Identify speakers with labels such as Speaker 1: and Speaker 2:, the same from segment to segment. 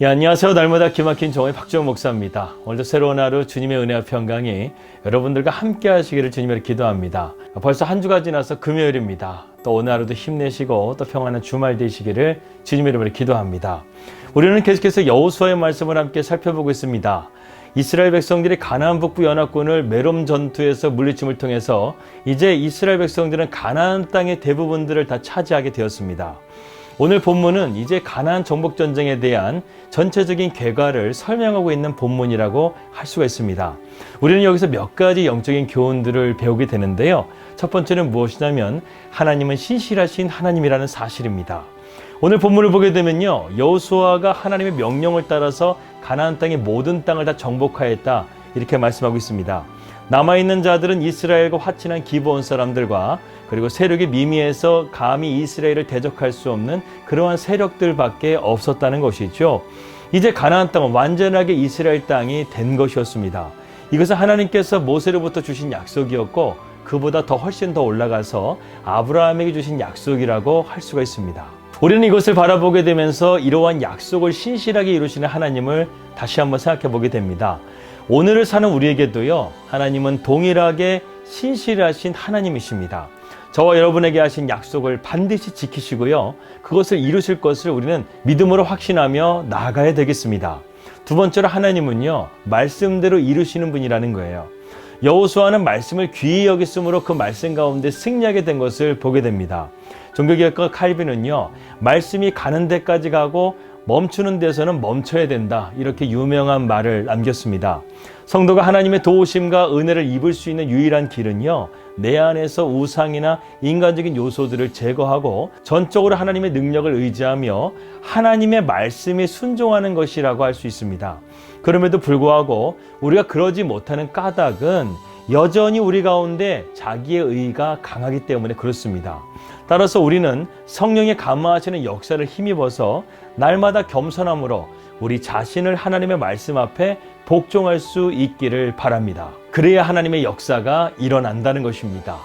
Speaker 1: 안녕하세요. 날마다 기막힌 종의 박주영 목사입니다. 오늘도 새로운 하루 주님의 은혜와 평강이 여러분들과 함께 하시기를 주님으로 기도합니다. 벌써 한 주가 지나서 금요일입니다. 또 오늘 하루도 힘내시고 또 평안한 주말 되시기를 주님의 이름으로 기도합니다. 우리는 계속해서 여호수아의 말씀을 함께 살펴보고 있습니다. 이스라엘 백성들이 가나안 북부 연합군을 메롬 전투에서 물리침을 통해서 이제 이스라엘 백성들은 가나안 땅의 대부분들을 다 차지하게 되었습니다. 오늘 본문은 이제 가나안 정복 전쟁에 대한 전체적인 결과를 설명하고 있는 본문이라고 할 수가 있습니다. 우리는 여기서 몇 가지 영적인 교훈들을 배우게 되는데요. 첫 번째는 무엇이냐면 하나님은 신실하신 하나님이라는 사실입니다. 오늘 본문을 보게 되면요, 여호수아가 하나님의 명령을 따라서 가나안 땅의 모든 땅을 다 정복하였다, 이렇게 말씀하고 있습니다. 남아있는 자들은 이스라엘과 화친한 기브온 사람들과 그리고 세력이 미미해서 감히 이스라엘을 대적할 수 없는 그러한 세력들밖에 없었다는 것이죠. 이제 가나안 땅은 완전하게 이스라엘 땅이 된 것이었습니다. 이것은 하나님께서 모세로부터 주신 약속이었고 그보다 훨씬 더 올라가서 아브라함에게 주신 약속이라고 할 수가 있습니다. 우리는 이것을 바라보게 되면서 이러한 약속을 신실하게 이루시는 하나님을 다시 한번 생각해 보게 됩니다. 오늘을 사는 우리에게도요, 하나님은 동일하게 신실하신 하나님이십니다. 저와 여러분에게 하신 약속을 반드시 지키시고요, 그것을 이루실 것을 우리는 믿음으로 확신하며 나아가야 되겠습니다. 두 번째로 하나님은요, 말씀대로 이루시는 분이라는 거예요. 여호수아는 말씀을 귀히 여겼으므로 그 말씀 가운데 승리하게 된 것을 보게 됩니다. 종교개혁가 칼빈은요, 말씀이 가는 데까지 가고 멈추는 데서는 멈춰야 된다, 이렇게 유명한 말을 남겼습니다. 성도가 하나님의 도우심과 은혜를 입을 수 있는 유일한 길은요, 내 안에서 우상이나 인간적인 요소들을 제거하고 전적으로 하나님의 능력을 의지하며 하나님의 말씀에 순종하는 것이라고 할 수 있습니다. 그럼에도 불구하고 우리가 그러지 못하는 까닭은 여전히 우리 가운데 자기의 의가 강하기 때문에 그렇습니다. 따라서 우리는 성령의 감화하시는 역사를 힘입어서 날마다 겸손함으로 우리 자신을 하나님의 말씀 앞에 복종할 수 있기를 바랍니다. 그래야 하나님의 역사가 일어난다는 것입니다.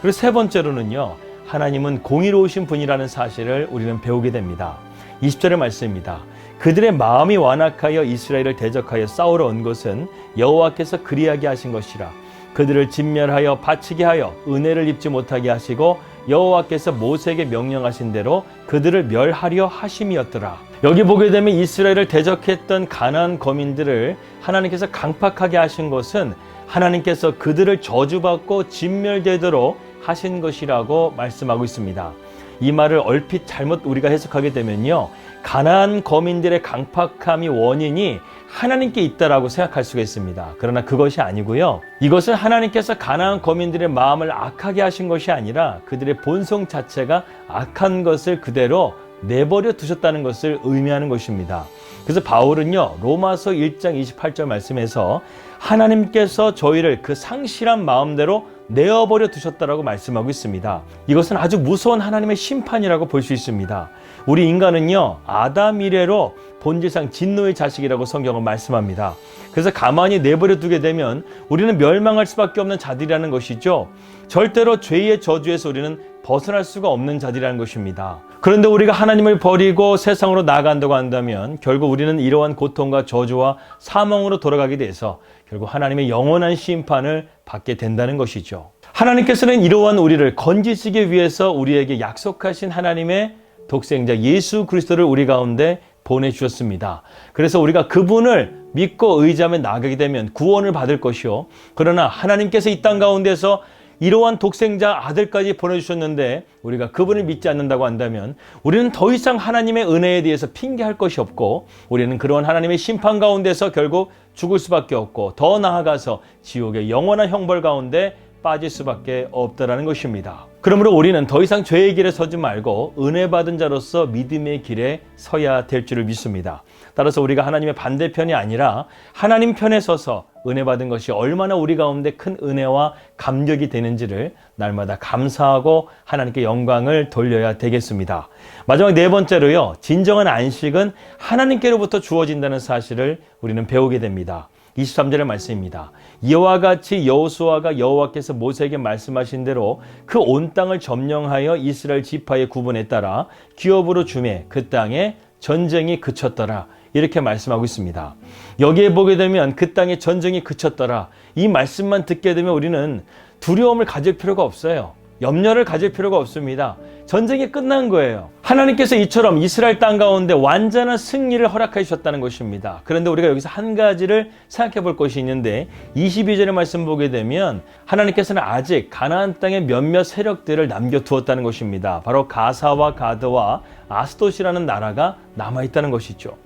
Speaker 1: 그리고 세 번째로는요, 하나님은 공의로우신 분이라는 사실을 우리는 배우게 됩니다. 20절의 말씀입니다. 그들의 마음이 완악하여 이스라엘을 대적하여 싸우러 온 것은 여호와께서 그리하게 하신 것이라. 그들을 진멸하여 바치게 하여 은혜를 입지 못하게 하시고 여호와께서 모세에게 명령하신 대로 그들을 멸하려 하심이었더라. 여기 보게 되면 이스라엘을 대적했던 가나안 거민들을 하나님께서 강팍하게 하신 것은 하나님께서 그들을 저주받고 진멸되도록 하신 것이라고 말씀하고 있습니다. 이 말을 얼핏 잘못 우리가 해석하게 되면요, 가나안 거민들의 강팍함이 원인이 하나님께 있다라고 생각할 수가 있습니다. 그러나 그것이 아니고요, 이것은 하나님께서 가나안 거민들의 마음을 악하게 하신 것이 아니라 그들의 본성 자체가 악한 것을 그대로 내버려 두셨다는 것을 의미하는 것입니다. 그래서 바울은요, 로마서 1장 28절 말씀에서 하나님께서 저희를 그 상실한 마음대로 내어버려 두셨다라고 말씀하고 있습니다. 이것은 아주 무서운 하나님의 심판이라고 볼 수 있습니다. 우리 인간은요, 아담 이래로 본질상 진노의 자식이라고 성경은 말씀합니다. 그래서 가만히 내버려 두게 되면 우리는 멸망할 수밖에 없는 자들이라는 것이죠. 절대로 죄의 저주에서 우리는 벗어날 수가 없는 자들이라는 것입니다. 그런데 우리가 하나님을 버리고 세상으로 나아간다고 한다면 결국 우리는 이러한 고통과 저주와 사망으로 돌아가게 돼서 결국 하나님의 영원한 심판을 받게 된다는 것이죠. 하나님께서는 이러한 우리를 건지시기 위해서 우리에게 약속하신 하나님의 독생자 예수 그리스도를 우리 가운데 보내주셨습니다. 그래서 우리가 그분을 믿고 의지하며 나아가게 되면 구원을 받을 것이요, 그러나 하나님께서 이 땅 가운데서 이러한 독생자 아들까지 보내주셨는데 우리가 그분을 믿지 않는다고 한다면 우리는 더 이상 하나님의 은혜에 대해서 핑계할 것이 없고 우리는 그러한 하나님의 심판 가운데서 결국 죽을 수밖에 없고 더 나아가서 지옥의 영원한 형벌 가운데 빠질 수밖에 없다라는 것입니다. 그러므로 우리는 더 이상 죄의 길에 서지 말고 은혜 받은 자로서 믿음의 길에 서야 될 줄을 믿습니다. 따라서 우리가 하나님의 반대편이 아니라 하나님 편에 서서 은혜 받은 것이 얼마나 우리 가운데 큰 은혜와 감격이 되는지를 날마다 감사하고 하나님께 영광을 돌려야 되겠습니다. 마지막 네 번째로요, 진정한 안식은 하나님께로부터 주어진다는 사실을 우리는 배우게 됩니다. 23절의 말씀입니다. 이와 같이 여호수아가 여호와께서 모세에게 말씀하신 대로 그 온 땅을 점령하여 이스라엘 지파의 구분에 따라 기업으로 주매 그 땅에 전쟁이 그쳤더라. 이렇게 말씀하고 있습니다. 여기에 보게 되면 그 땅에 전쟁이 그쳤더라. 이 말씀만 듣게 되면 우리는 두려움을 가질 필요가 없어요. 염려를 가질 필요가 없습니다. 전쟁이 끝난 거예요. 하나님께서 이처럼 이스라엘 땅 가운데 완전한 승리를 허락해 주셨다는 것입니다. 그런데 우리가 여기서 한 가지를 생각해 볼 것이 있는데 22절의 말씀 보게 되면 하나님께서는 아직 가나안 땅에 몇몇 세력들을 남겨두었다는 것입니다. 바로 가사와 가드와 아스돗이라는 나라가 남아있다는 것이죠.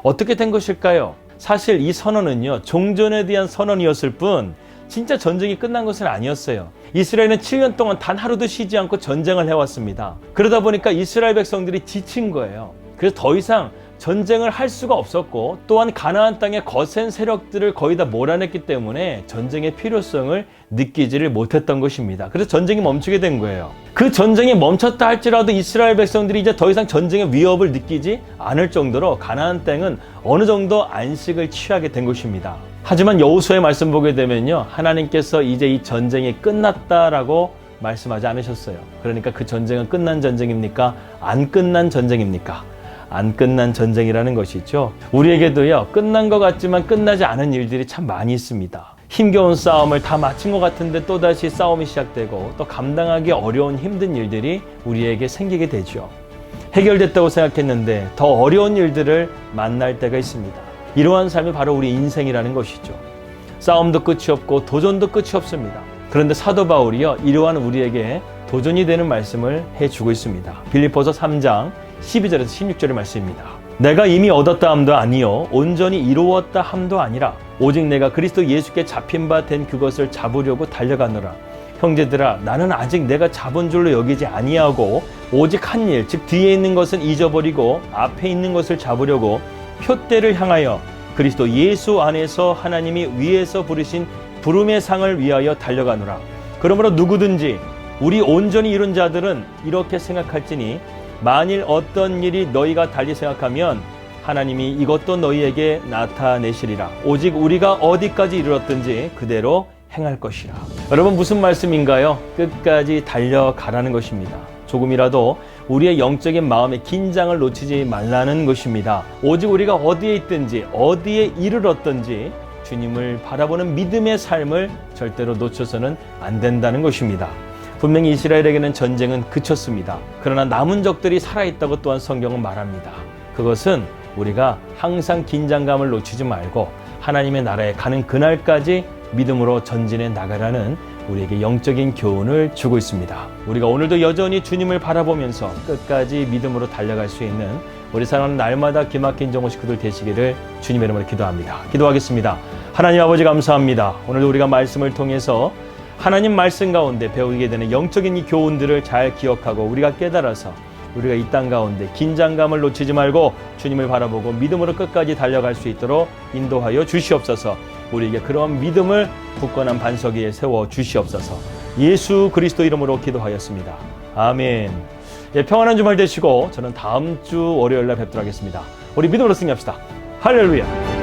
Speaker 1: 어떻게 된 것일까요? 사실 이 선언은요, 종전에 대한 선언이었을 뿐 진짜 전쟁이 끝난 것은 아니었어요. 이스라엘은 7년 동안 단 하루도 쉬지 않고 전쟁을 해왔습니다. 그러다 보니까 이스라엘 백성들이 지친 거예요. 그래서 더 이상 전쟁을 할 수가 없었고, 또한 가나안 땅의 거센 세력들을 거의 다 몰아냈기 때문에 전쟁의 필요성을 느끼지를 못했던 것입니다. 그래서 전쟁이 멈추게 된 거예요. 그 전쟁이 멈췄다 할지라도 이스라엘 백성들이 이제 더 이상 전쟁의 위협을 느끼지 않을 정도로 가나안 땅은 어느 정도 안식을 취하게 된 것입니다. 하지만 여호수아의 말씀 보게 되면요, 하나님께서 이제 이 전쟁이 끝났다라고 말씀하지 않으셨어요. 그러니까 그 전쟁은 끝난 전쟁입니까? 안 끝난 전쟁입니까? 안 끝난 전쟁이라는 것이죠. 우리에게도요, 끝난 것 같지만 끝나지 않은 일들이 참 많이 있습니다. 힘겨운 싸움을 다 마친 것 같은데 또다시 싸움이 시작되고, 또 감당하기 어려운 힘든 일들이 우리에게 생기게 되죠. 해결됐다고 생각했는데 더 어려운 일들을 만날 때가 있습니다. 이러한 삶이 바로 우리 인생이라는 것이죠. 싸움도 끝이 없고 도전도 끝이 없습니다. 그런데 사도 바울이요, 이러한 우리에게 도전이 되는 말씀을 해주고 있습니다. 빌립보서 3장 12절에서 16절의 말씀입니다. 내가 이미 얻었다 함도 아니요 온전히 이루었다 함도 아니라 오직 내가 그리스도 예수께 잡힌 바 된 그것을 잡으려고 달려가노라. 형제들아, 나는 아직 내가 잡은 줄로 여기지 아니하고 오직 한 일, 즉 뒤에 있는 것은 잊어버리고 앞에 있는 것을 잡으려고 표대를 향하여 그리스도 예수 안에서 하나님이 위에서 부르신 부름의 상을 위하여 달려가노라. 그러므로 누구든지 우리 온전히 이룬 자들은 이렇게 생각할지니 만일 어떤 일이 너희가 달리 생각하면 하나님이 이것도 너희에게 나타내시리라. 오직 우리가 어디까지 이르렀든지 그대로 행할 것이라. 여러분, 무슨 말씀인가요? 끝까지 달려가라는 것입니다. 조금이라도 우리의 영적인 마음의 긴장을 놓치지 말라는 것입니다. 오직 우리가 어디에 있든지 어디에 이르렀든지 주님을 바라보는 믿음의 삶을 절대로 놓쳐서는 안 된다는 것입니다. 분명히 이스라엘에게는 전쟁은 그쳤습니다. 그러나 남은 적들이 살아있다고 또한 성경은 말합니다. 그것은 우리가 항상 긴장감을 놓치지 말고 하나님의 나라에 가는 그날까지 믿음으로 전진해 나가라는 우리에게 영적인 교훈을 주고 있습니다. 우리가 오늘도 여전히 주님을 바라보면서 끝까지 믿음으로 달려갈 수 있는 우리 사랑하는 날마다 기막힌 정오 식구들 되시기를 주님의 이름으로 기도합니다. 기도하겠습니다. 하나님 아버지, 감사합니다. 오늘도 우리가 말씀을 통해서 하나님 말씀 가운데 배우게 되는 영적인 이 교훈들을 잘 기억하고 우리가 깨달아서 우리가 이 땅 가운데 긴장감을 놓치지 말고 주님을 바라보고 믿음으로 끝까지 달려갈 수 있도록 인도하여 주시옵소서. 우리에게 그러한 믿음을 굳건한 반석 위에 세워 주시옵소서. 예수 그리스도 이름으로 기도하였습니다. 아멘. 예, 평안한 주말 되시고 저는 다음 주 월요일 날 뵙도록 하겠습니다. 우리 믿음으로 승리합시다. 할렐루야.